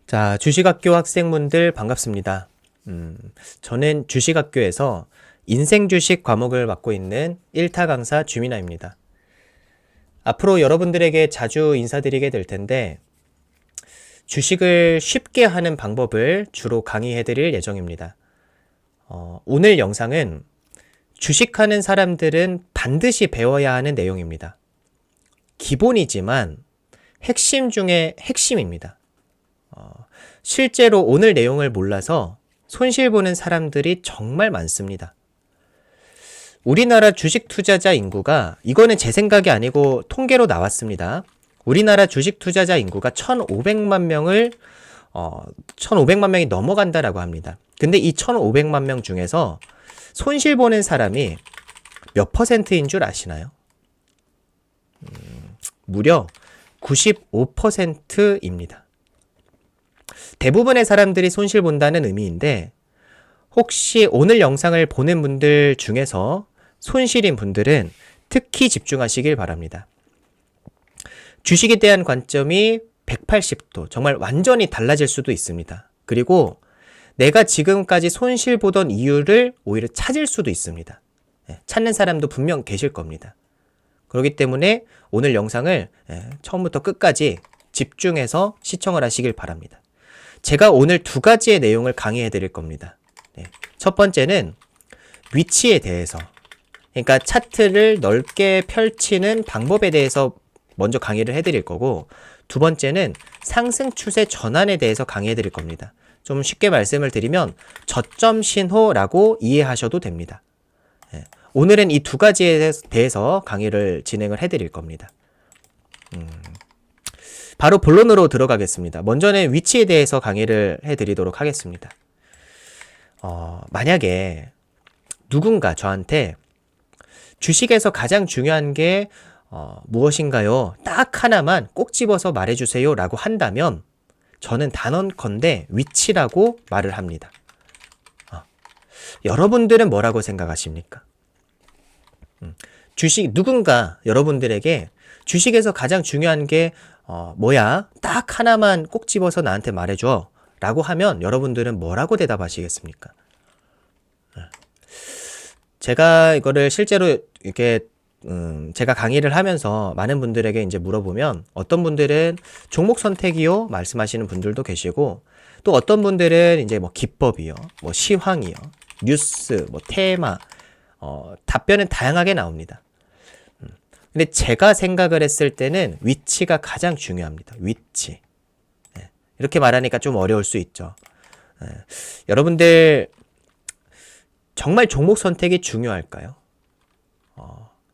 자, 주식학교 학생분들 반갑습니다. 저는 주식학교에서 인생주식 과목을 맡고 있는 1타 강사 주민아입니다. 앞으로 여러분들에게 자주 인사드리게 될 텐데, 주식을 쉽게 하는 방법을 주로 강의해드릴 예정입니다. 오늘 영상은 주식하는 사람들은 반드시 배워야 하는 내용입니다. 기본이지만 핵심 중에 핵심입니다. 실제로 오늘 내용을 몰라서 손실보는 사람들이 정말 많습니다. 우리나라 주식 투자자 인구가, 이거는 제 생각이 아니고 통계로 나왔습니다. 우리나라 주식 투자자 인구가 1,500만 명이 넘어간다라고 합니다. 근데 이 1,500만 명 중에서 손실보는 사람이 몇 퍼센트인 줄 아시나요? 무려 95%입니다. 대부분의 사람들이 손실 본다는 의미인데, 혹시 오늘 영상을 보는 분들 중에서 손실인 분들은 특히 집중하시길 바랍니다. 주식에 대한 관점이 180도, 정말 완전히 달라질 수도 있습니다. 그리고 내가 지금까지 손실 보던 이유를 오히려 찾을 수도 있습니다. 찾는 사람도 분명 계실 겁니다. 그렇기 때문에 오늘 영상을 처음부터 끝까지 집중해서 시청을 하시길 바랍니다. 제가 오늘 두 가지의 내용을 강의해 드릴 겁니다. 첫 번째는 위치에 대해서, 그러니까 차트를 넓게 펼치는 방법에 대해서 먼저 강의를 해 드릴 거고, 두 번째는 상승 추세 전환에 대해서 강의해 드릴 겁니다. 좀 쉽게 말씀을 드리면 저점 신호라고 이해하셔도 됩니다. 오늘은 이 두 가지에 대해서 강의를 진행을 해 드릴 겁니다. 바로 본론으로 들어가겠습니다. 먼저는 위치에 대해서 강의를 해드리도록 하겠습니다. 만약에 누군가 저한테 주식에서 가장 중요한 게 무엇인가요? 딱 하나만 꼭 집어서 말해주세요 라고 한다면 저는 단언컨대 위치라고 말을 합니다. 여러분들은 뭐라고 생각하십니까? 누군가 여러분들에게 주식에서 가장 중요한 게 뭐야? 딱 하나만 꼭 집어서 나한테 말해줘 라고 하면 여러분들은 뭐라고 대답하시겠습니까? 제가 이거를 실제로 이렇게 제가 강의를 하면서 많은 분들에게 이제 물어보면, 어떤 분들은 종목 선택이요 말씀하시는 분들도 계시고, 또 어떤 분들은 이제 뭐 기법이요, 뭐 시황이요, 뉴스, 뭐 테마, 답변은 다양하게 나옵니다. 근데 제가 생각을 했을 때는 위치가 가장 중요합니다. 위치. 이렇게 말하니까 좀 어려울 수 있죠. 여러분들 정말 종목 선택이 중요할까요?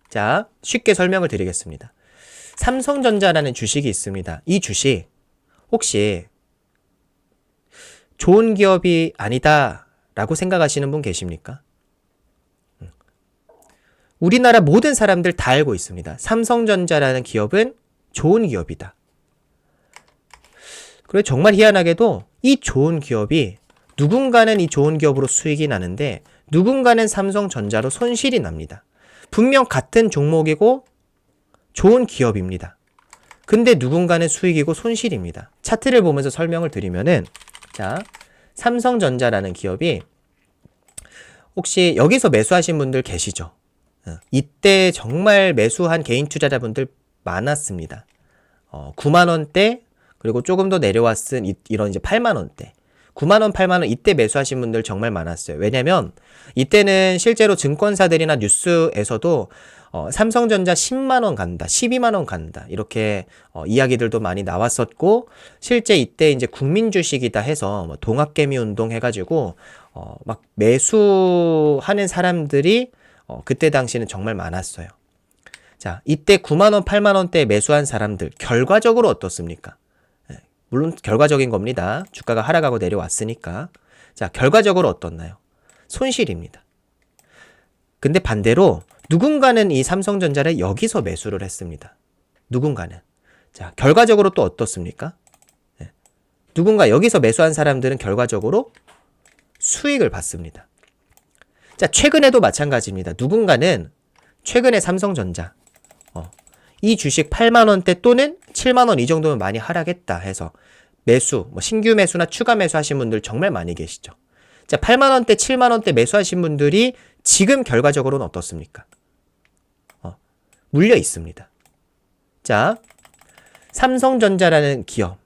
자, 쉽게 설명을 드리겠습니다. 삼성전자라는 주식이 있습니다. 이 주식 혹시 좋은 기업이 아니다 라고 생각하시는 분 계십니까? 우리나라 모든 사람들 다 알고 있습니다. 삼성전자라는 기업은 좋은 기업이다. 그리고 정말 희한하게도 이 좋은 기업이, 누군가는 이 좋은 기업으로 수익이 나는데 누군가는 삼성전자로 손실이 납니다. 분명 같은 종목이고 좋은 기업입니다. 근데 누군가는 수익이고 손실입니다. 차트를 보면서 설명을 드리면은, 자, 삼성전자라는 기업이, 혹시 여기서 매수하신 분들 계시죠? 이때 정말 매수한 개인 투자자분들 많았습니다. 9만원대, 그리고 조금 더 내려왔은 이런 이제 8만원대. 9만원, 8만원 이때 매수하신 분들 정말 많았어요. 왜냐면 이때는 실제로 증권사들이나 뉴스에서도 삼성전자 10만원 간다, 12만원 간다, 이렇게 이야기들도 많이 나왔었고, 실제 이때 이제 국민주식이다 해서 뭐 동학개미 운동 해가지고 막 매수하는 사람들이 그때 당시는 정말 많았어요. 자, 이때 9만원, 8만원대 매수한 사람들 결과적으로 어떻습니까? 물론 결과적인 겁니다. 주가가 하락하고 내려왔으니까. 자, 결과적으로 어떻나요? 손실입니다. 근데 반대로 누군가는 이 삼성전자를 여기서 매수를 했습니다. 누군가는. 자, 결과적으로 또 어떻습니까? 누군가 여기서 매수한 사람들은 결과적으로 수익을 받습니다. 자, 최근에도 마찬가지입니다. 누군가는 최근에 삼성전자 이 주식 8만원대 또는 7만원 이 정도면 많이 하락했다 해서 매수, 뭐 신규 매수나 추가 매수 하신 분들 정말 많이 계시죠. 자, 8만 원대, 7만 원대 매수하신 분들이 지금 결과적으로는 어떻습니까? 물려 있습니다. 자, 삼성전자라는 기업,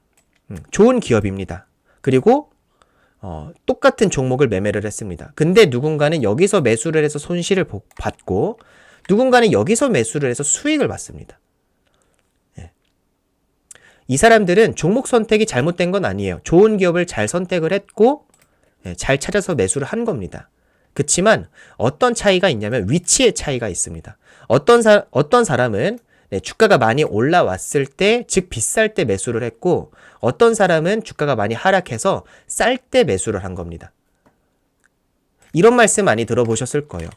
좋은 기업입니다. 그리고 똑같은 종목을 매매를 했습니다. 근데 누군가는 여기서 매수를 해서 손실을 받고 누군가는 여기서 매수를 해서 수익을 받습니다. 이 사람들은 종목 선택이 잘못된 건 아니에요. 좋은 기업을 잘 선택을 했고 잘 찾아서 매수를 한 겁니다. 그렇지만 어떤 차이가 있냐면 위치의 차이가 있습니다. 어떤 사람은 주가가 많이 올라왔을 때, 즉 비쌀 때 매수를 했고 어떤 사람은 주가가 많이 하락해서 쌀 때 매수를 한 겁니다. 이런 말씀 많이 들어보셨을 거예요.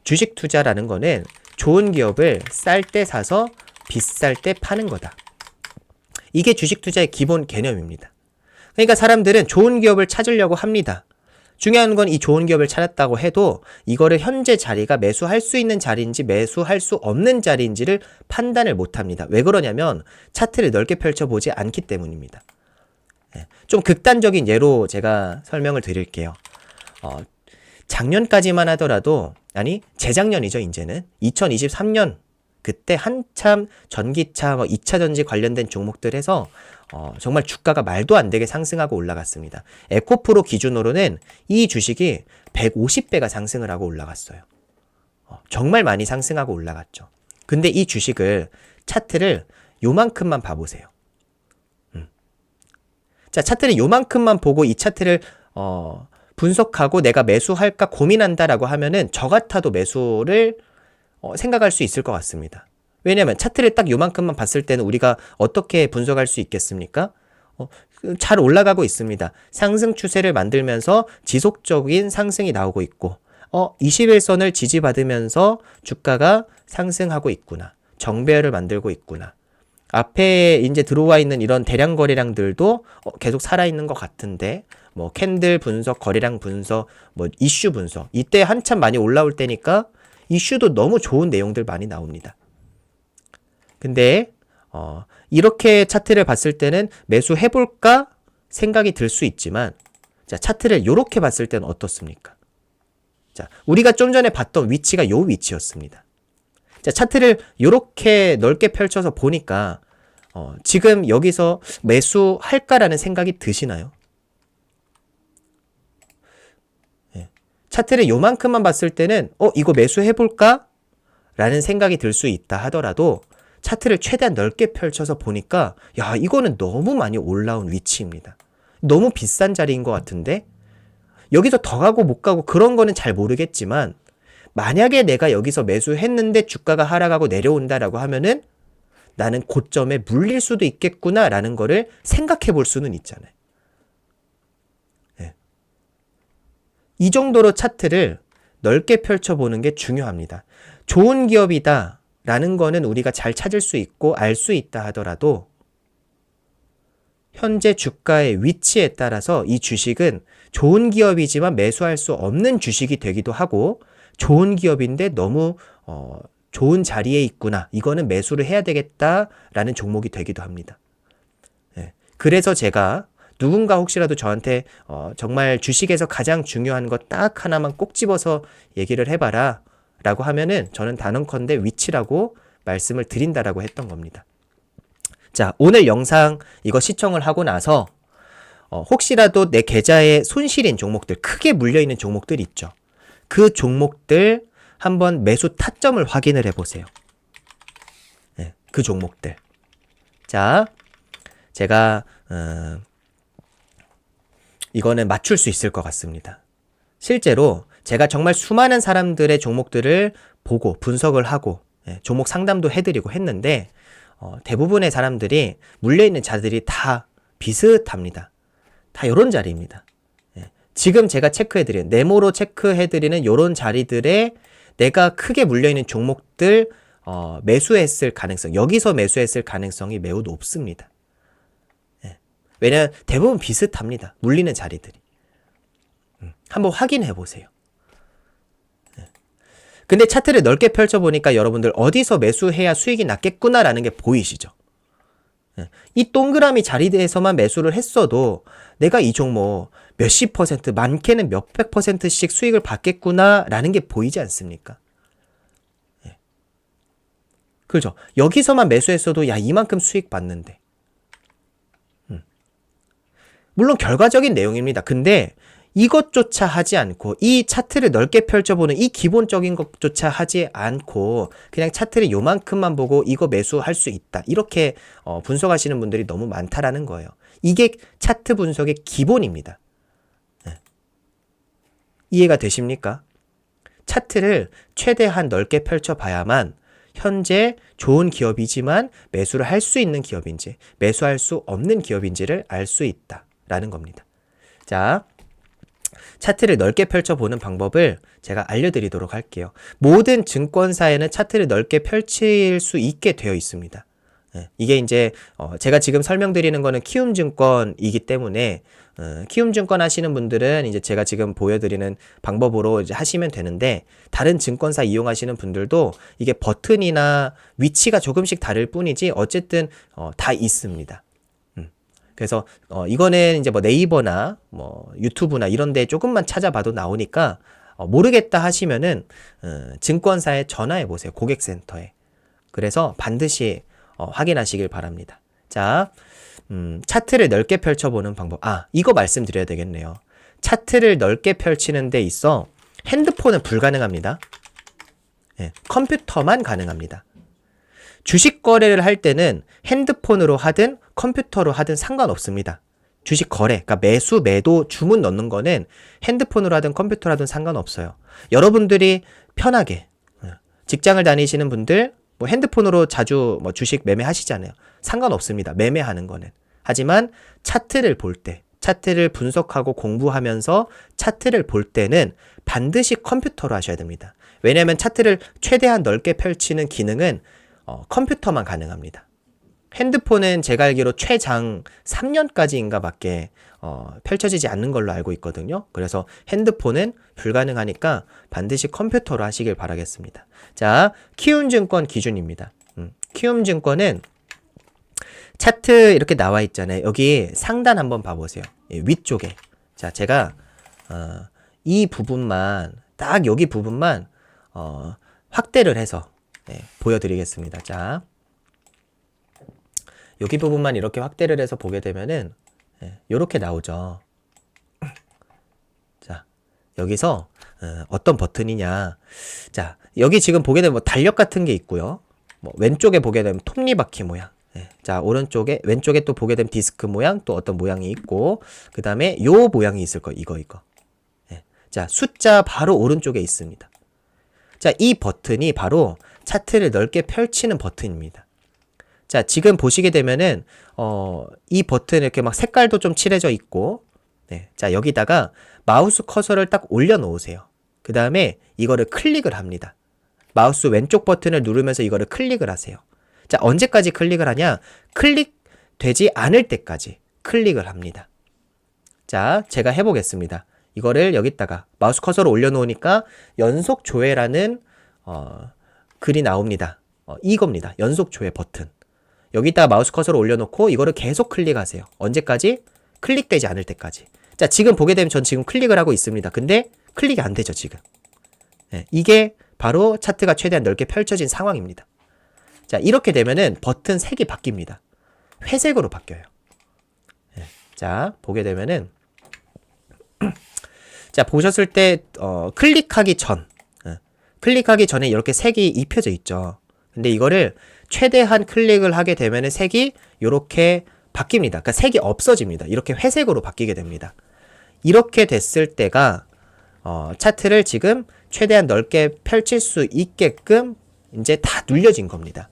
주식 투자라는 거는 좋은 기업을 쌀 때 사서 비쌀 때 파는 거다. 이게 주식 투자의 기본 개념입니다. 그러니까 사람들은 좋은 기업을 찾으려고 합니다. 중요한 건 이 좋은 기업을 찾았다고 해도 이거를 현재 자리가 매수할 수 있는 자리인지 매수할 수 없는 자리인지를 판단을 못합니다. 왜 그러냐면 차트를 넓게 펼쳐보지 않기 때문입니다. 좀 극단적인 예로 제가 설명을 드릴게요. 작년까지만 하더라도, 아니 재작년이죠. 이제는 2023년 그때 한참 전기차, 2차 전지 관련된 종목들에서 정말 주가가 말도 안 되게 상승하고 올라갔습니다. 에코프로 기준으로는 이 주식이 150배가 상승을 하고 올라갔어요. 정말 많이 상승하고 올라갔죠. 근데 이 주식을 차트를 요만큼만 봐보세요. 자, 차트를 요만큼만 보고 이 차트를 분석하고 내가 매수할까 고민한다라고 하면은 저 같아도 매수를 생각할 수 있을 것 같습니다. 왜냐하면 차트를 딱 요만큼만 봤을 때는 우리가 어떻게 분석할 수 있겠습니까? 잘 올라가고 있습니다. 상승 추세를 만들면서 지속적인 상승이 나오고 있고 21선을 지지받으면서 주가가 상승하고 있구나. 정배열을 만들고 있구나. 앞에 이제 들어와 있는 이런 대량 거래량들도 계속 살아있는 것 같은데 뭐 캔들 분석, 거래량 분석, 뭐 이슈 분석 이때 한참 많이 올라올 때니까 이슈도 너무 좋은 내용들 많이 나옵니다. 근데 이렇게 차트를 봤을 때는 매수해볼까 생각이 들 수 있지만 자, 차트를 이렇게 봤을 때는 어떻습니까? 자, 우리가 좀 전에 봤던 위치가 요 위치였습니다. 자, 차트를 이렇게 넓게 펼쳐서 보니까 지금 여기서 매수할까라는 생각이 드시나요? 차트를 요만큼만 봤을 때는 이거 매수해볼까? 라는 생각이 들 수 있다 하더라도 차트를 최대한 넓게 펼쳐서 보니까 야, 이거는 너무 많이 올라온 위치입니다. 너무 비싼 자리인 것 같은데 여기서 더 가고 못 가고 그런 거는 잘 모르겠지만 만약에 내가 여기서 매수했는데 주가가 하락하고 내려온다라고 하면은 나는 고점에 물릴 수도 있겠구나 라는 거를 생각해 볼 수는 있잖아요. 이 정도로 차트를 넓게 펼쳐보는 게 중요합니다. 좋은 기업이다 라는 거는 우리가 잘 찾을 수 있고 알 수 있다 하더라도 현재 주가의 위치에 따라서 이 주식은 좋은 기업이지만 매수할 수 없는 주식이 되기도 하고 좋은 기업인데 너무 좋은 자리에 있구나. 이거는 매수를 해야 되겠다라는 종목이 되기도 합니다. 그래서 제가 누군가 혹시라도 저한테 정말 주식에서 가장 중요한 거 딱 하나만 꼭 집어서 얘기를 해봐라 라고 하면은 저는 단언컨대 위치라고 말씀을 드린다라고 했던 겁니다. 자, 오늘 영상 이거 시청을 하고 나서 혹시라도 내 계좌에 손실인 종목들, 크게 물려있는 종목들 있죠. 그 종목들 한번 매수 타점을 확인을 해보세요. 네, 그 종목들. 자, 제가 이거는 맞출 수 있을 것 같습니다. 실제로 제가 정말 수많은 사람들의 종목들을 보고 분석을 하고 종목 상담도 해드리고 했는데 대부분의 사람들이 물려있는 자들이 다 비슷합니다. 다 이런 자리입니다. 지금 제가 체크해드리는 네모로 체크해드리는 이런 자리들에 내가 크게 물려있는 종목들 매수했을 가능성, 여기서 매수했을 가능성이 매우 높습니다. 왜냐하면 대부분 비슷합니다. 물리는 자리들이. 한번 확인해 보세요. 근데 차트를 넓게 펼쳐보니까 여러분들 어디서 매수해야 수익이 났겠구나라는 게 보이시죠? 이 동그라미 자리에서만 매수를 했어도 내가 이 종목 몇십 퍼센트, 많게는 몇백 퍼센트씩 수익을 받겠구나라는 게 보이지 않습니까? 그렇죠. 여기서만 매수했어도 야 이만큼 수익 받는데. 물론 결과적인 내용입니다. 근데 이것조차 하지 않고 이 차트를 넓게 펼쳐보는 이 기본적인 것조차 하지 않고 그냥 차트를 요만큼만 보고 이거 매수할 수 있다. 이렇게 분석하시는 분들이 너무 많다라는 거예요. 이게 차트 분석의 기본입니다. 이해가 되십니까? 차트를 최대한 넓게 펼쳐봐야만 현재 좋은 기업이지만 매수를 할 수 있는 기업인지 매수할 수 없는 기업인지를 알 수 있다라는 겁니다. 자, 차트를 넓게 펼쳐보는 방법을 제가 알려드리도록 할게요. 모든 증권사에는 차트를 넓게 펼칠 수 있게 되어 있습니다. 이게 이제 제가 지금 설명드리는 거는 키움증권이기 때문에 키움증권 하시는 분들은 이제 제가 지금 보여드리는 방법으로 이제 하시면 되는데 다른 증권사 이용하시는 분들도 이게 버튼이나 위치가 조금씩 다를 뿐이지 어쨌든 다 있습니다. 그래서 이거는 이제 뭐 네이버나 뭐 유튜브나 이런 데 조금만 찾아봐도 나오니까 모르겠다 하시면은 증권사에 전화해 보세요. 고객센터에. 그래서 반드시 확인하시길 바랍니다. 자, 차트를 넓게 펼쳐보는 방법. 이거 말씀드려야 되겠네요. 차트를 넓게 펼치는 데 있어 핸드폰은 불가능합니다. 컴퓨터만 가능합니다. 주식 거래를 할 때는 핸드폰으로 하든 컴퓨터로 하든 상관없습니다. 주식 거래, 그러니까 매수, 매도, 주문 넣는 거는 핸드폰으로 하든 컴퓨터로 하든 상관없어요. 여러분들이 편하게 직장을 다니시는 분들 뭐 핸드폰으로 자주 뭐 주식 매매하시잖아요. 상관없습니다. 매매하는 거는. 하지만 차트를 볼 때, 차트를 분석하고 공부하면서 차트를 볼 때는 반드시 컴퓨터로 하셔야 됩니다. 왜냐하면 차트를 최대한 넓게 펼치는 기능은 컴퓨터만 가능합니다. 핸드폰은 제가 알기로 최장 3년까지인가 밖에 펼쳐지지 않는 걸로 알고 있거든요. 그래서 핸드폰은 불가능하니까 반드시 컴퓨터로 하시길 바라겠습니다. 자, 키움증권 기준입니다. 키움증권은 차트 이렇게 나와 있잖아요. 여기 상단 한번 봐보세요. 위쪽에. 자, 제가 이 부분만 딱 여기 부분만 확대를 해서 보여드리겠습니다. 자, 여기 부분만 이렇게 확대를 해서 보게 되면은 이렇게 나오죠. 자, 여기서 어떤 버튼이냐. 자, 여기 지금 보게 되면 뭐 달력 같은 게 있고요. 뭐 왼쪽에 보게 되면 톱니바퀴 모양. 자, 오른쪽에 왼쪽에 또 보게 되면 디스크 모양, 또 어떤 모양이 있고, 그 다음에 요 모양이 있을 거예요. 이거. 자, 숫자 바로 오른쪽에 있습니다. 자, 이 버튼이 바로 차트를 넓게 펼치는 버튼입니다. 자, 지금 보시게 되면은 이 버튼 이렇게 막 색깔도 좀 칠해져 있고, 자, 여기다가 마우스 커서를 딱 올려 놓으세요. 그 다음에 이거를 클릭을 합니다. 마우스 왼쪽 버튼을 누르면서 이거를 클릭을 하세요. 자, 언제까지 클릭을 하냐? 클릭되지 않을 때까지 클릭을 합니다. 자, 제가 해보겠습니다. 이거를 여기다가 마우스 커서를 올려놓으니까 연속 조회라는 글이 나옵니다. 이겁니다. 연속 조회 버튼. 여기다가 마우스 커서를 올려놓고 이거를 계속 클릭하세요. 언제까지? 클릭되지 않을 때까지. 자, 지금 보게 되면 전 지금 클릭을 하고 있습니다. 근데 클릭이 안 되죠, 지금. 이게 바로 차트가 최대한 넓게 펼쳐진 상황입니다. 자, 이렇게 되면은 버튼 색이 바뀝니다. 회색으로 바뀌어요. 자, 보게 되면은 자, 보셨을 때 클릭하기 전에 이렇게 색이 입혀져 있죠. 근데 이거를 최대한 클릭을 하게 되면은 색이 이렇게 바뀝니다. 그러니까 색이 없어집니다. 이렇게 회색으로 바뀌게 됩니다. 이렇게 됐을 때가 차트를 지금 최대한 넓게 펼칠 수 있게끔 이제 다 눌려진 겁니다.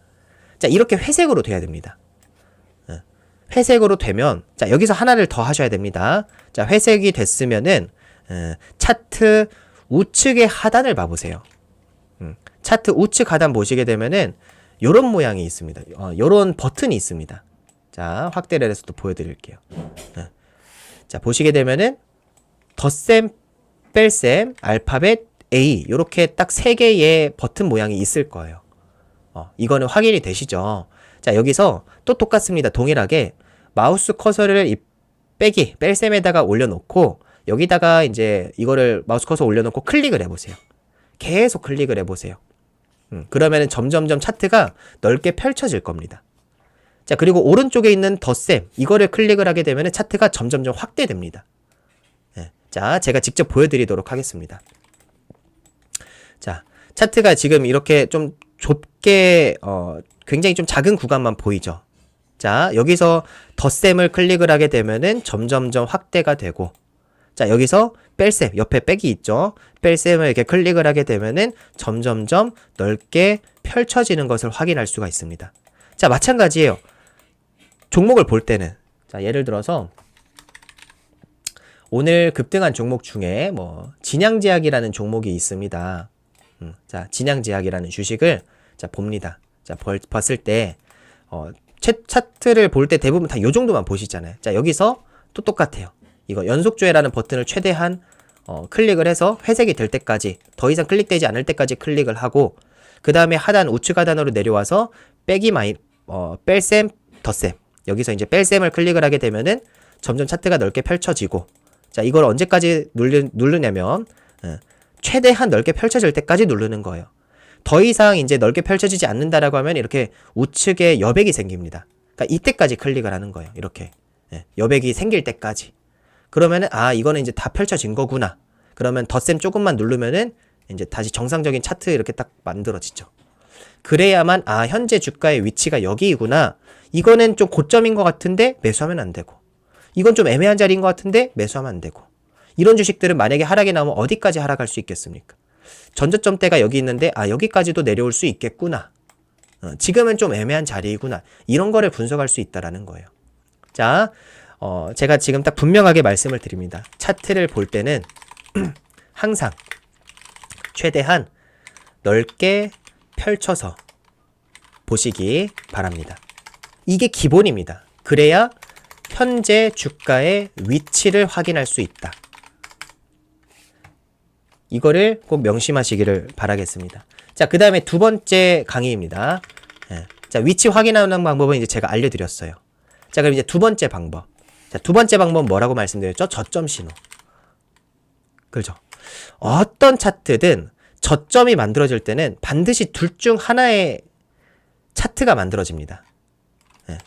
자, 이렇게 회색으로 돼야 됩니다. 회색으로 되면, 자, 여기서 하나를 더 하셔야 됩니다. 자, 회색이 됐으면은 차트 우측의 하단을 봐보세요. 차트 우측 하단 보시게 되면은 요런 모양이 있습니다. 요런 버튼이 있습니다. 자, 확대를 해서 또 보여드릴게요. 자, 보시게 되면은 덧셈, 뺄셈, 알파벳, A 요렇게 딱 3개의 버튼 모양이 있을 거예요. 이거는 확인이 되시죠? 자, 자, 여기서 또 똑같습니다. 동일하게 마우스 커서를 이 뺄셈에다가 올려놓고 여기다가 이제 이거를 마우스 커서 올려놓고 클릭을 해보세요. 계속 클릭을 해보세요. 그러면은 점점점 차트가 넓게 펼쳐질 겁니다. 자, 그리고 오른쪽에 있는 덧셈 이거를 클릭을 하게 되면은 차트가 점점점 확대됩니다. 네. 자, 제가 직접 보여드리도록 하겠습니다. 자, 차트가 지금 이렇게 좀 좁게 굉장히 좀 작은 구간만 보이죠. 자, 여기서 덧셈을 클릭을 하게 되면은 점점점 확대가 되고, 자, 여기서 뺄셈, 옆에 빽이 있죠. 뺄셈을 이렇게 클릭을 하게 되면은 점점점 넓게 펼쳐지는 것을 확인할 수가 있습니다. 자, 마찬가지예요. 종목을 볼 때는, 자, 예를 들어서 오늘 급등한 종목 중에 뭐 진양제약이라는 종목이 있습니다. 자, 진양제약이라는 주식을 자 봅니다. 자, 봤을 때 차트를 볼 때 대부분 다 요 정도만 보시잖아요. 자, 여기서 또 똑같아요. 이거 연속조회라는 버튼을 최대한 클릭을 해서 회색이 될 때까지, 더 이상 클릭되지 않을 때까지 클릭을 하고, 그 다음에 하단 우측 하단으로 내려와서 뺄셈, 덧셈, 여기서 이제 뺄셈을 클릭을 하게 되면은 점점 차트가 넓게 펼쳐지고, 자, 이걸 언제까지 누르냐면 최대한 넓게 펼쳐질 때까지 누르는 거예요. 더 이상 이제 넓게 펼쳐지지 않는다라고 하면 이렇게 우측에 여백이 생깁니다. 그러니까 이때까지 클릭을 하는 거예요. 이렇게 여백이 생길 때까지. 그러면은 이거는 이제 다 펼쳐진 거구나. 그러면 덧셈 조금만 누르면은 이제 다시 정상적인 차트 이렇게 딱 만들어지죠. 그래야만 현재 주가의 위치가 여기구나. 이거는 좀 고점인 것 같은데 매수하면 안 되고, 이건 좀 애매한 자리인 것 같은데 매수하면 안 되고, 이런 주식들은 만약에 하락이 나오면 어디까지 하락할 수 있겠습니까? 전저점대가 여기 있는데 여기까지도 내려올 수 있겠구나. 지금은 좀 애매한 자리이구나. 이런 거를 분석할 수 있다라는 거예요. 자, 제가 지금 딱 분명하게 말씀을 드립니다. 차트를 볼 때는 항상 최대한 넓게 펼쳐서 보시기 바랍니다. 이게 기본입니다. 그래야 현재 주가의 위치를 확인할 수 있다. 이거를 꼭 명심하시기를 바라겠습니다. 자, 그 다음에 두 번째 강의입니다. 자, 위치 확인하는 방법은 이제 제가 알려드렸어요. 자, 그럼 이제 두 번째 방법. 자, 두 번째 방법은 뭐라고 말씀드렸죠? 저점 신호. 그렇죠? 어떤 차트든 저점이 만들어질 때는 반드시 둘 중 하나의 차트가 만들어집니다.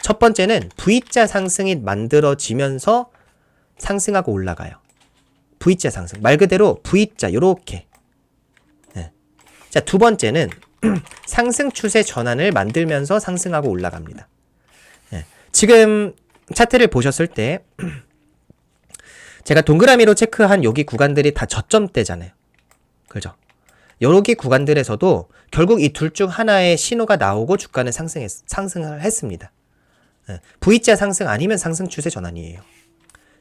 첫 번째는 V자 상승이 만들어지면서 상승하고 올라가요. V자 상승. 말 그대로 V자, 요렇게. 자, 두 번째는 상승 추세 전환을 만들면서 상승하고 올라갑니다. 지금 차트를 보셨을 때 제가 동그라미로 체크한 여기 구간들이 다 저점대잖아요. 그죠? 여기 구간들에서도 결국 이 둘 중 하나의 신호가 나오고 주가는 상승을 했습니다. V자 상승 아니면 상승 추세 전환이에요.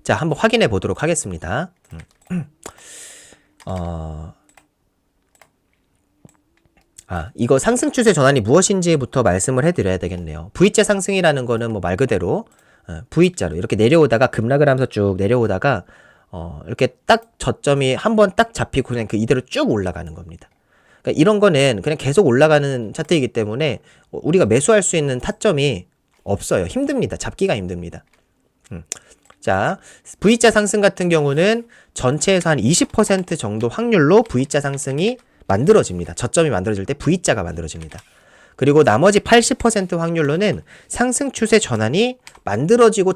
자, 한번 확인해 보도록 하겠습니다. 이거 상승 추세 전환이 무엇인지부터 말씀을 해드려야 되겠네요. V자 상승이라는 거는 뭐 말 그대로 V자로 이렇게 내려오다가 급락을 하면서 쭉 내려오다가 이렇게 딱 저점이 한번 딱 잡히고 그냥 그 이대로 쭉 올라가는 겁니다. 그러니까 이런 거는 그냥 계속 올라가는 차트이기 때문에 우리가 매수할 수 있는 타점이 없어요. 힘듭니다. 잡기가 힘듭니다. 자, V자 상승 같은 경우는 전체에서 한 20% 정도 확률로 V자 상승이 만들어집니다. 저점이 만들어질 때 V자가 만들어집니다. 그리고 나머지 80% 확률로는 상승 추세 전환이 만들어지고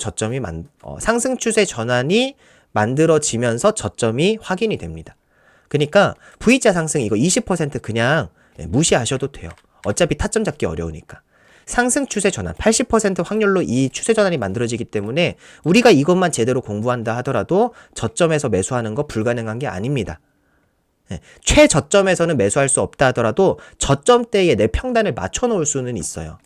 상승 추세 전환이 만들어지면서 저점이 확인이 됩니다. 그러니까 V자 상승 이거 20% 그냥 무시하셔도 돼요. 어차피 타점 잡기 어려우니까. 상승 추세 전환 80% 확률로 이 추세 전환이 만들어지기 때문에 우리가 이것만 제대로 공부한다 하더라도 저점에서 매수하는 거 불가능한 게 아닙니다. 최저점에서는 매수할 수 없다 하더라도 저점대에 내 평단을 맞춰 놓을 수는 있어요.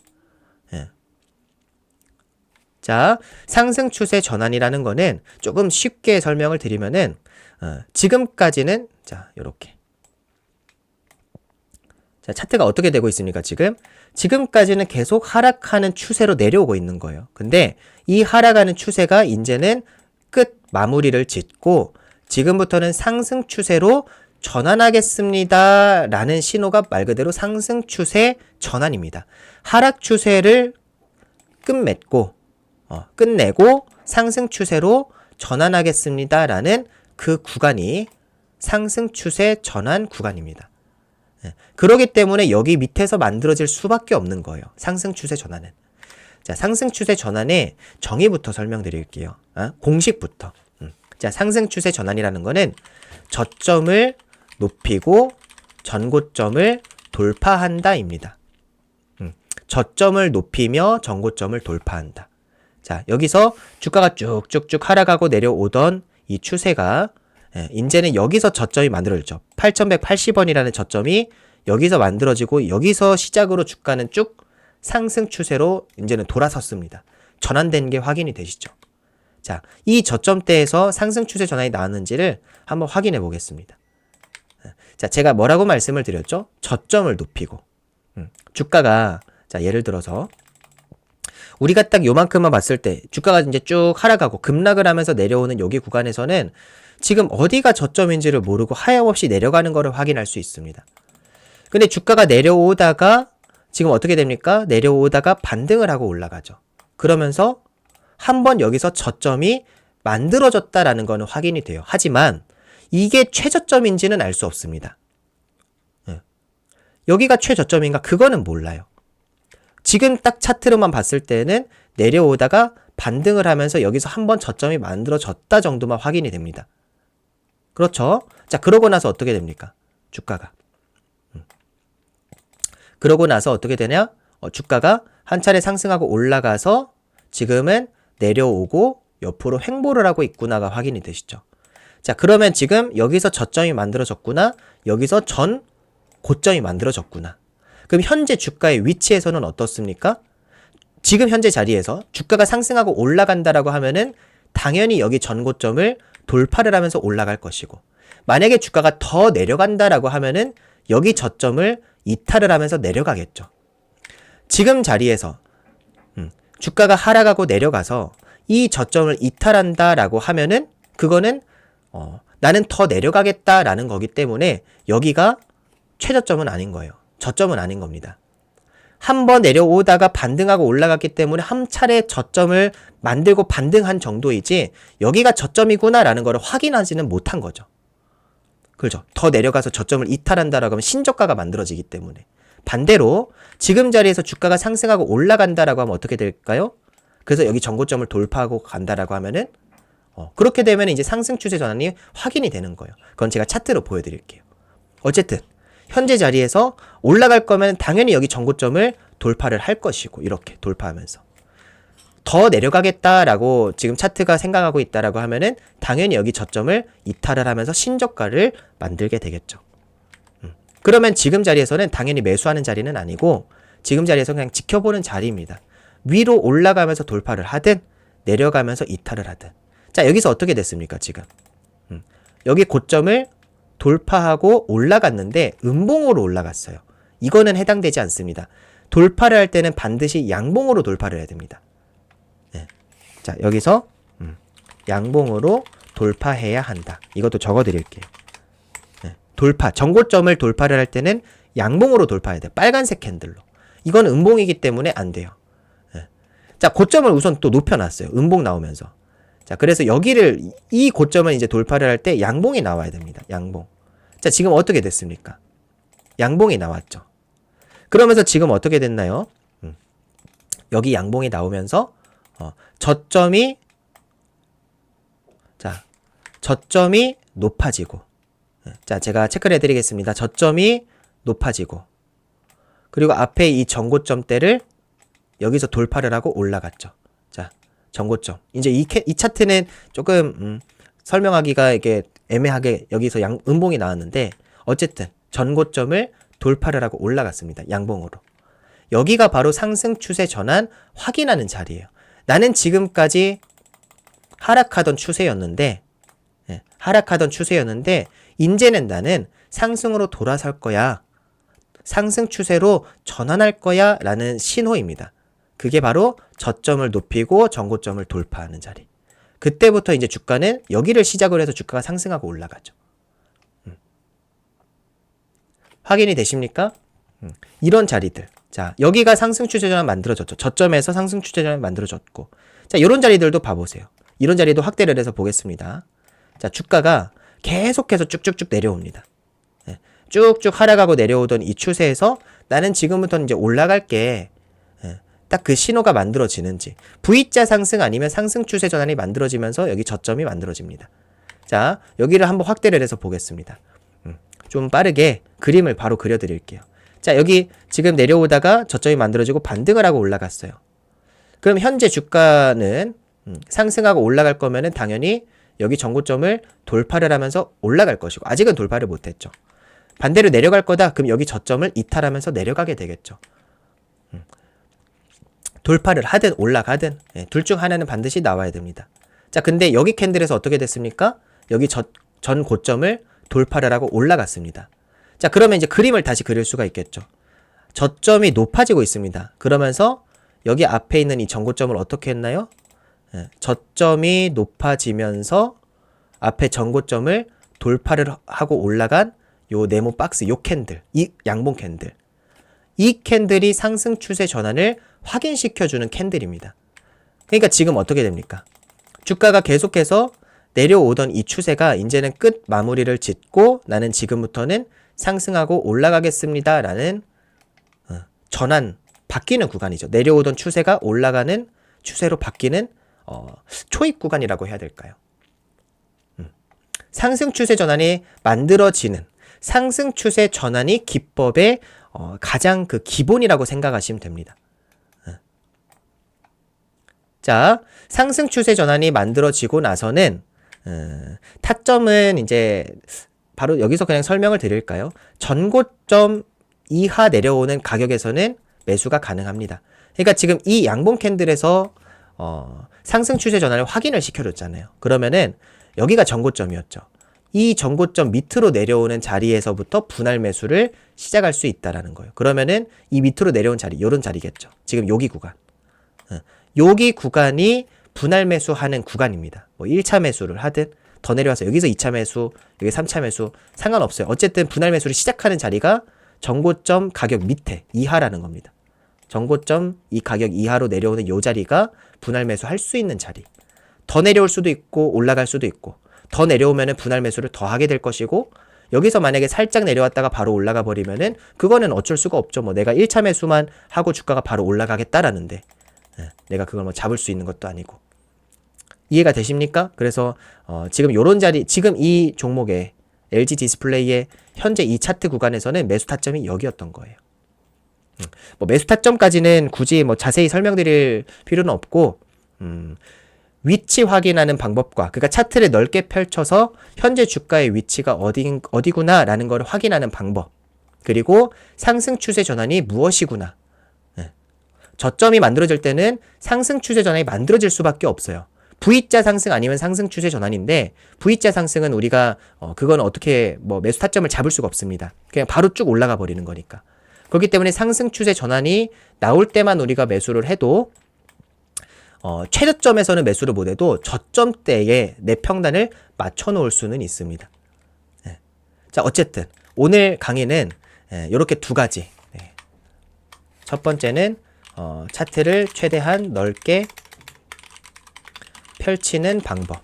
자, 상승 추세 전환이라는 거는 조금 쉽게 설명을 드리면은 지금까지는 자, 요렇게. 자, 차트가 어떻게 되고 있습니까? 지금까지는 계속 하락하는 추세로 내려오고 있는 거예요. 근데 이 하락하는 추세가 이제는 끝 마무리를 짓고 지금부터는 상승 추세로 전환하겠습니다 라는 신호가 말 그대로 상승 추세 전환입니다. 하락 추세를 끝내고 상승 추세로 전환하겠습니다라는 그 구간이 상승 추세 전환 구간입니다. 그렇기 때문에 여기 밑에서 만들어질 수밖에 없는 거예요. 상승 추세 전환은. 자, 상승 추세 전환의 정의부터 설명드릴게요. 공식부터. 자, 상승 추세 전환이라는 거는 저점을 높이고 전고점을 돌파한다입니다. 저점을 높이며 전고점을 돌파한다. 자, 여기서 주가가 쭉쭉쭉 하락하고 내려오던 이 추세가 이제는 여기서 저점이 만들어졌죠. 8180원이라는 저점이 여기서 만들어지고 여기서 시작으로 주가는 쭉 상승 추세로 이제는 돌아섰습니다. 전환된 게 확인이 되시죠? 자, 이 저점대에서 상승 추세 전환이 나왔는지를 한번 확인해 보겠습니다. 자, 제가 뭐라고 말씀을 드렸죠? 저점을 높이고. 주가가, 자, 예를 들어서 우리가 딱 요만큼만 봤을 때 주가가 이제 쭉 하락하고 급락을 하면서 내려오는 여기 구간에서는 지금 어디가 저점인지를 모르고 하염없이 내려가는 거를 확인할 수 있습니다. 근데 주가가 내려오다가 지금 어떻게 됩니까? 내려오다가 반등을 하고 올라가죠. 그러면서 한번 여기서 저점이 만들어졌다라는 거는 확인이 돼요. 하지만 이게 최저점인지는 알 수 없습니다. 여기가 최저점인가? 그거는 몰라요. 지금 딱 차트로만 봤을 때는 내려오다가 반등을 하면서 여기서 한번 저점이 만들어졌다 정도만 확인이 됩니다. 그렇죠? 자, 그러고 나서 어떻게 됩니까? 주가가. 그러고 나서 어떻게 되냐? 주가가 한 차례 상승하고 올라가서 지금은 내려오고 옆으로 횡보를 하고 있구나가 확인이 되시죠? 자, 그러면 지금 여기서 저점이 만들어졌구나. 여기서 전 고점이 만들어졌구나. 그럼 현재 주가의 위치에서는 어떻습니까? 지금 현재 자리에서 주가가 상승하고 올라간다라고 하면은 당연히 여기 전고점을 돌파를 하면서 올라갈 것이고, 만약에 주가가 더 내려간다라고 하면은 여기 저점을 이탈을 하면서 내려가겠죠. 지금 자리에서 주가가 하락하고 내려가서 이 저점을 이탈한다라고 하면은 그거는 나는 더 내려가겠다라는 거기 때문에 여기가 최저점은 아닌 거예요. 저점은 아닌 겁니다. 한번 내려오다가 반등하고 올라갔기 때문에 한 차례 저점을 만들고 반등한 정도이지 여기가 저점이구나라는 걸 확인하지는 못한 거죠. 그렇죠. 더 내려가서 저점을 이탈한다라고 하면 신저가가 만들어지기 때문에. 반대로 지금 자리에서 주가가 상승하고 올라간다라고 하면 어떻게 될까요? 그래서 여기 전고점을 돌파하고 간다라고 하면은 그렇게 되면 이제 상승 추세 전환이 확인이 되는 거예요. 그건 제가 차트로 보여드릴게요. 어쨌든 현재 자리에서 올라갈 거면 당연히 여기 전고점을 돌파를 할 것이고, 이렇게 돌파하면서 더 내려가겠다라고 지금 차트가 생각하고 있다라고 하면은 당연히 여기 저점을 이탈을 하면서 신저가를 만들게 되겠죠. 그러면 지금 자리에서는 당연히 매수하는 자리는 아니고 지금 자리에서 그냥 지켜보는 자리입니다. 위로 올라가면서 돌파를 하든 내려가면서 이탈을 하든. 자, 여기서 어떻게 됐습니까 지금? 여기 고점을 돌파하고 올라갔는데 음봉으로 올라갔어요. 이거는 해당되지 않습니다. 돌파를 할 때는 반드시 양봉으로 돌파를 해야 됩니다. 네. 자, 여기서 양봉으로 돌파해야 한다. 이것도 적어드릴게요. 네. 돌파, 전고점을 돌파를 할 때는 양봉으로 돌파해야 돼요. 빨간색 캔들로. 이건 음봉이기 때문에 안 돼요. 네. 자, 고점을 우선 또 높여놨어요. 음봉 나오면서. 자, 그래서 여기를, 이 고점을 이제 돌파를 할 때 양봉이 나와야 됩니다. 양봉. 자, 지금 어떻게 됐습니까? 양봉이 나왔죠. 그러면서 지금 어떻게 됐나요? 여기 양봉이 나오면서, 저점이 높아지고. 자, 제가 체크를 해드리겠습니다. 저점이 높아지고. 그리고 앞에 이 전고점대를 여기서 돌파를 하고 올라갔죠. 자, 전고점. 이제 이 차트는 조금 설명하기가 이게 애매하게 여기서 음봉이 나왔는데 어쨌든 전고점을 돌파를 하고 올라갔습니다. 양봉으로. 여기가 바로 상승 추세 전환 확인하는 자리예요. 나는 지금까지 하락하던 추세였는데 이제는 나는 상승으로 돌아설 거야. 상승 추세로 전환할 거야 라는 신호입니다. 그게 바로 저점을 높이고 전고점을 돌파하는 자리. 그때부터 이제 주가는 여기를 시작으로 해서 주가가 상승하고 올라가죠. 확인이 되십니까? 이런 자리들. 자, 여기가 상승 추세 전환 만들어졌죠. 저점에서 상승 추세 전환 만들어졌고. 자, 이런 자리들도 봐보세요. 이런 자리도 확대를 해서 보겠습니다. 자, 주가가 계속해서 쭉쭉쭉 내려옵니다. 예, 쭉쭉 하락하고 내려오던 이 추세에서 나는 지금부터는 이제 올라갈게. 예, 딱 그 신호가 만들어지는지. V자 상승 아니면 상승 추세 전환이 만들어지면서 여기 저점이 만들어집니다. 자, 여기를 한번 확대를 해서 보겠습니다. 좀 빠르게 그림을 바로 그려드릴게요. 자, 여기 지금 내려오다가 저점이 만들어지고 반등을 하고 올라갔어요. 그럼 현재 주가는 상승하고 올라갈 거면은 당연히 여기 전고점을 돌파를 하면서 올라갈 것이고, 아직은 돌파를 못했죠. 반대로 내려갈 거다. 그럼 여기 저점을 이탈하면서 내려가게 되겠죠. 돌파를 하든 올라가든 둘 중 하나는 반드시 나와야 됩니다. 자, 근데 여기 캔들에서 어떻게 됐습니까? 여기 전 고점을 돌파를 하고 올라갔습니다. 자, 그러면 이제 그림을 다시 그릴 수가 있겠죠. 저점이 높아지고 있습니다. 그러면서 여기 앞에 있는 이 전고점을 어떻게 했나요? 저점이 높아지면서 앞에 전고점을 돌파를 하고 올라간 요 네모 박스, 요 캔들, 이 양봉 캔들. 이 캔들이 상승 추세 전환을 확인시켜주는 캔들입니다. 그러니까 지금 어떻게 됩니까? 주가가 계속해서 내려오던 이 추세가 이제는 끝 마무리를 짓고 나는 지금부터는 상승하고 올라가겠습니다 라는 전환, 바뀌는 구간이죠. 내려오던 추세가 올라가는 추세로 바뀌는 초입 구간이라고 해야 될까요? 상승 추세 전환이 만들어지는, 상승 추세 전환이 기법의 가장 그 기본이라고 생각하시면 됩니다. 자, 상승 추세 전환이 만들어지고 나서는 타점은 이제 바로 여기서 그냥 설명을 드릴까요? 전고점 이하 내려오는 가격에서는 매수가 가능합니다. 그러니까 지금 이 양봉 캔들에서 상승 추세 전환을 확인을 시켜줬잖아요. 그러면은 여기가 전고점이었죠. 이 전고점 밑으로 내려오는 자리에서부터 분할 매수를 시작할 수 있다라는 거예요. 그러면은 이 밑으로 내려온 자리, 요런 자리겠죠. 지금 여기 구간. 여기 구간이 분할 매수하는 구간입니다. 뭐 1차 매수를 하든 더 내려와서 여기서 2차 매수, 여기 3차 매수 상관없어요. 어쨌든 분할 매수를 시작하는 자리가 전고점 가격 밑에 이하라는 겁니다. 전고점 이 가격 이하로 내려오는 요 자리가 분할 매수 할 수 있는 자리. 더 내려올 수도 있고 올라갈 수도 있고, 더 내려오면은 분할 매수를 더 하게 될 것이고, 여기서 만약에 살짝 내려왔다가 바로 올라가 버리면은 그거는 어쩔 수가 없죠. 뭐 내가 1차 매수만 하고 주가가 바로 올라가겠다라는데 내가 그걸 뭐 잡을 수 있는 것도 아니고. 이해가 되십니까? 그래서 지금 요런 자리, 지금 이 종목의 LG 디스플레이의 현재 이 차트 구간에서는 매수 타점이 여기였던 거예요. 뭐 매수 타점까지는 굳이 뭐 자세히 설명드릴 필요는 없고, 위치 확인하는 방법과, 그러니까 차트를 넓게 펼쳐서 현재 주가의 위치가 어디구나라는 걸 확인하는 방법, 그리고 상승 추세 전환이 무엇이구나. 저점이 만들어질 때는 상승 추세 전환이 만들어질 수밖에 없어요. V자 상승 아니면 상승 추세 전환인데, V자 상승은 우리가 그건 어떻게 뭐 매수 타점을 잡을 수가 없습니다. 그냥 바로 쭉 올라가 버리는 거니까. 그렇기 때문에 상승 추세 전환이 나올 때만 우리가 매수를 해도 최저점에서는 매수를 못해도 저점대에 내 평단을 맞춰 놓을 수는 있습니다. 네. 자, 어쨌든 오늘 강의는 이렇게 두 가지. 네. 첫 번째는 차트를 최대한 넓게 펼치는 방법.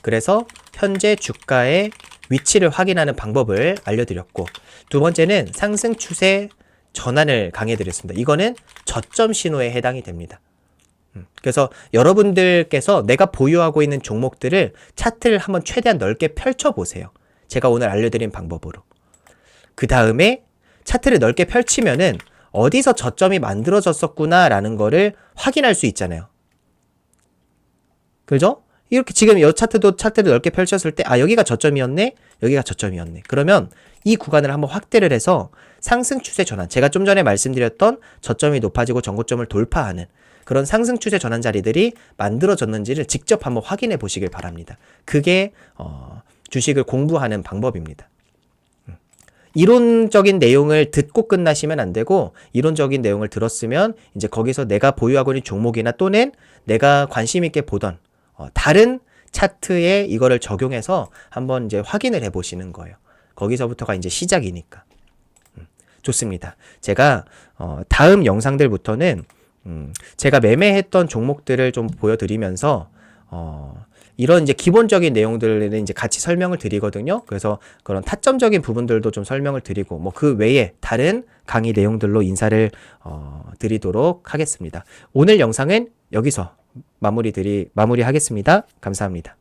그래서 현재 주가의 위치를 확인하는 방법을 알려드렸고, 두 번째는 상승 추세 전환을 강의해드렸습니다. 이거는 저점 신호에 해당이 됩니다. 그래서 여러분들께서 내가 보유하고 있는 종목들을 차트를 한번 최대한 넓게 펼쳐보세요. 제가 오늘 알려드린 방법으로. 그 다음에 차트를 넓게 펼치면은 어디서 저점이 만들어졌었구나 라는 거를 확인할 수 있잖아요. 그죠? 이렇게 지금 이 차트를 넓게 펼쳤을 때, 아, 여기가 저점이었네? 여기가 저점이었네. 그러면 이 구간을 한번 확대를 해서 상승 추세 전환, 제가 좀 전에 말씀드렸던 저점이 높아지고 전고점을 돌파하는 그런 상승 추세 전환 자리들이 만들어졌는지를 직접 한번 확인해 보시길 바랍니다. 그게 주식을 공부하는 방법입니다. 이론적인 내용을 듣고 끝나시면 안 되고, 이론적인 내용을 들었으면 이제 거기서 내가 보유하고 있는 종목이나 또는 내가 관심 있게 보던 다른 차트에 이거를 적용해서 한번 이제 확인을 해 보시는 거예요. 거기서부터가 이제 시작이니까. 좋습니다. 제가 다음 영상들부터는 제가 매매했던 종목들을 좀 보여드리면서 이런 이제 기본적인 내용들을 이제 같이 설명을 드리거든요. 그래서 그런 타점적인 부분들도 좀 설명을 드리고 뭐 그 외에 다른 강의 내용들로 인사를 드리도록 하겠습니다. 오늘 영상은 여기서 마무리하겠습니다. 감사합니다.